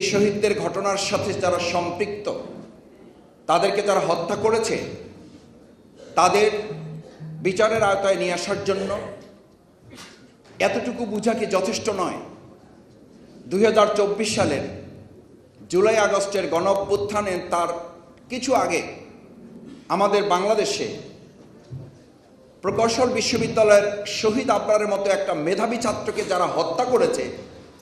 শহীদদের ঘটনার সাথে যারা সম্পৃক্ত, তাদেরকে যারা হত্যা করেছে, তাদের বিচারের আওতায় নিয়ে আসার জন্য এতটুকু বোঝা কি যথেষ্ট নয়? 2024 সালের জুলাই আগস্টের গণঅভ্যুত্থানে তার কিছু আগে আমাদের বাংলাদেশে প্রকৌশল বিশ্ববিদ্যালয়ের শহীদ আবরারের মতো একটা মেধাবী ছাত্রকে যারা হত্যা করেছে,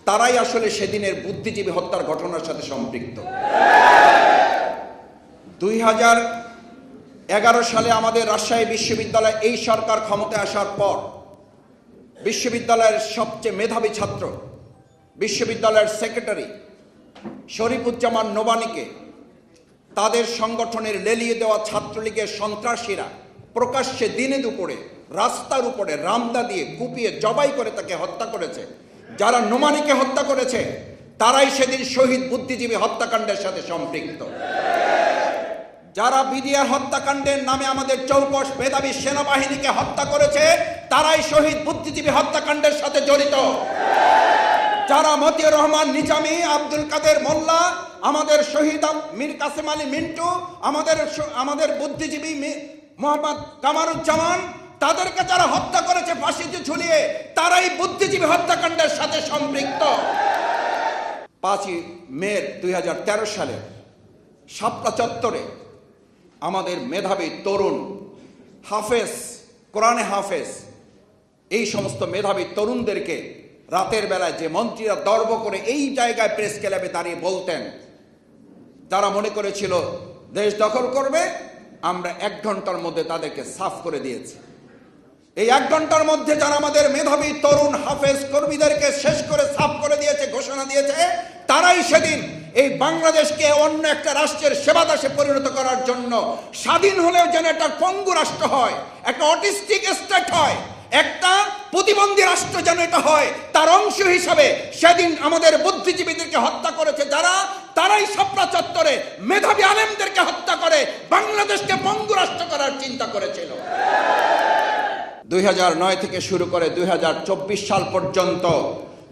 তারাই আসলে সেদিনের বুদ্ধিজীবী হত্যার ঘটনার সাথে সম্পৃক্ত। 2011 সালে আমাদের রাজশাহী বিশ্ববিদ্যালয়ে এই সরকার ক্ষমতায় আসার পর বিশ্ববিদ্যালয়ের সবচেয়ে মেধাবী ছাত্র, বিশ্ববিদ্যালয়ের সেক্রেটারি শরীফুজ্জামান নোবানিকে তাদের সংগঠনের লেলিয়ে দেওয়া ছাত্রলীগের সন্ত্রাসীরা প্রকাশ্যে দিনে দুপুরে রাস্তার উপরে রামদা দিয়ে কুপিয়ে জবাই করে তাকে হত্যা করেছে। যারা নোমানিকে হত্যা করেছে তারাই সেদিন শহীদ বুদ্ধিজীবী হত্যাকাণ্ডের সাথে সম্পৃক্ত। যারা বিডিআর হত্যাকাণ্ডের নামে আমাদের চৌকস মেধাবী সেনাবাহিনীকে হত্যা করেছে, তারাই শহীদ বুদ্ধিজীবী হত্যাকাণ্ডের সাথে জড়িত। যারা মতিউর রহমান নিজামী, আব্দুল কাদের মোল্লা, আমাদের শহীদ মীর কাসেম আলী মিন্টু, আমাদের বুদ্ধিজীবী মোহাম্মদ কামারুজ্জামান, তাদেরকে যারা হত্যা করেছে ফাঁসিতে ঝুলিয়ে, তারাই বুদ্ধিজীবী হত্যাকাণ্ডের সাথে সম্পৃক্ত। 5 মে 2013 সালে শাপলা চত্বরে আমাদের মেধাবী তরুণ হাফেজ, কোরআনে হাফেজ, এই সমস্ত মেধাবী তরুণদেরকে রাতের বেলায় যে মন্ত্রীরা দর্ব করে এই জায়গায় প্রেস ক্লাবে দাঁড়িয়ে বলতেন, যারা মনে করেছিল দেশ দখল করবে, আমরা 1 ঘন্টার মধ্যে তাদেরকে সাফ করে দিয়েছি। এই 1 ঘন্টার মধ্যে যারা আমাদের মেধাবী তরুণ হাফেজ কর্মীদেরকে শেষ করে সাফ করে দিয়েছে, ঘোষণা দিয়েছে, তারাই সেদিন এই বাংলাদেশকে অন্য একটা রাষ্ট্রের সেবাদাসে পরিণত করার জন্য, স্বাধীন হলেও যেন একটা পঙ্গু রাষ্ট্র হয়, একটা অটিস্টিক স্টেট হয়, একটা প্রতিবন্ধী রাষ্ট্র যেন এটা হয়, তার অংশ হিসাবে সেদিন আমাদের বুদ্ধিজীবীদেরকে হত্যা করেছে যারা, তারাই শাপলা চত্বরে মেধাবী আলেমদেরকে হত্যা করে বাংলাদেশকে পঙ্গু রাষ্ট্র করার চিন্তা করেছিল। 2009 থেকে শুরু করে 2024 সাল পর্যন্ত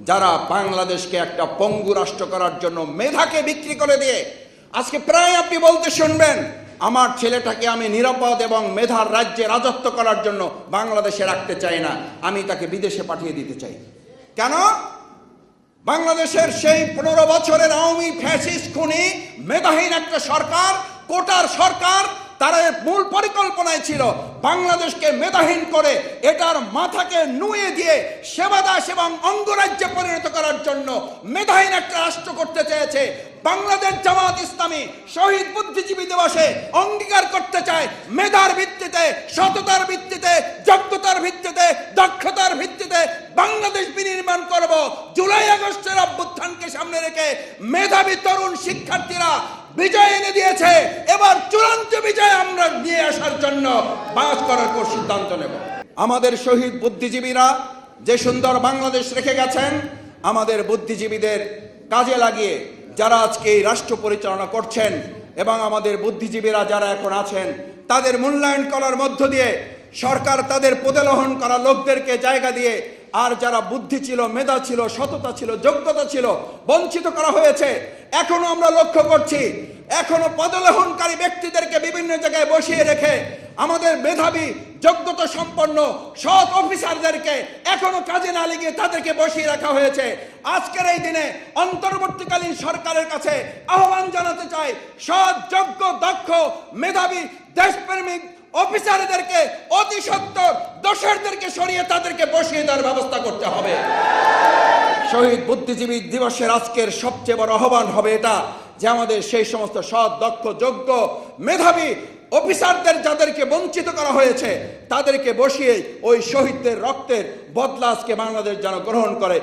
যারা বাংলাদেশকে একটা পঙ্গু রাষ্ট্র করার জন্য মেধাকে বিক্রি করে দিয়ে, আজকে প্রায় আপনি বলতে শুনবেন, আমার ছেলেটাকে আমি নিরাপদ এবং মেধার রাজ্যে রাজত্ব করার জন্য বাংলাদেশে রাখতে চাই না, আমি তাকে বিদেশে পাঠিয়ে দিতে চাই। কেন? বাংলাদেশের সেই 15 বছরের আওয়ামী ফ্যাসিস্ট খুনি মেধাহীন একটা সরকার, কোটার সরকার, তার মূল পরিকল্পনায় ছিল বাংলাদেশকে মেধাহীন করে এটার মাথাকে নুয়ে দিয়ে সেবাদাস এবং অঙ্গরাজ্যে পরিণত করার জন্য মেধাহীন একটা রাষ্ট্র করতে চেয়েছে। বাংলাদেশ জামাত ইসলামী শহীদ বুদ্ধিজীবী দিবসে অঙ্গীকার করতে চায়, মেধার ভিত্তিতে, সততার ভিত্তিতে, যোগ্যতার ভিত্তিতে, দক্ষতার ভিত্তিতে বাংলাদেশ বিনির্মাণ করব। জুলাই আগস্টের অভ্যুত্থানকে সামনে রেখে মেধাবী তরুণ শিক্ষার্থীরা বিজয় এনে দিয়েছে, এবার চূড়ান্ত বিজয় আমরা নিয়ে আসার জন্য বাস করার সিদ্ধান্ত নেব। আমাদের শহীদ বুদ্ধিজীবীরা যে সুন্দর বাংলাদেশ রেখে গেছেন, আমাদের বুদ্ধিজীবীদের কাজে লাগিয়ে যারা আজকে এই রাষ্ট্র পরিচালনা করছেন এবং আমাদের বুদ্ধিজীবীরা যারা এখন আছেন, তাদের মূল্যায়ন করার মধ্য দিয়ে সরকার তাদের পদলোহন করা লোকদেরকে জায়গা দিয়ে, আর যারা বুদ্ধি ছিল, মেধা ছিল, সততা ছিল, যোগ্যতা ছিল, বঞ্চিত করা হয়েছে। এখনো আমরা লক্ষ্য করছি, এখনো পদলোহনকারী ব্যক্তিদেরকে বিভিন্ন জায়গায় বসিয়ে রেখে আমাদের মেধাবী, যোগ্যতা সম্পন্ন সৎ অফিসারদেরকে এখনো কাজে না লাগিয়ে তাদেরকে বসিয়ে রাখা হয়েছে। আজকের এই দিনে অন্তর্বর্তীকালীন সরকারের কাছে আহ্বান জানাতে চাই, সৎ, যোগ্য, দক্ষ, মেধাবী, দেশপ্রেমিক অফিসারদেরকে অতি সত্বর দোষরদেরকে সরিয়ে তাদেরকে বসিয়ে দেওয়ার ব্যবস্থা করতে হবে। শহীদ বুদ্ধিজীবী দিবসের আজকের সবচেয়ে বড় আহ্বান হবে এটা, যে আমাদের সেই সমস্ত সৎ, দক্ষ, যোগ্য, মেধাবী অফিসারদের যাদেরকে বঞ্চিত করা হয়েছে, তাদেরকে বসিয়ে ওই শহীদদের রক্তের বদলা আজকে বাংলাদেশ যেন গ্রহণ করে।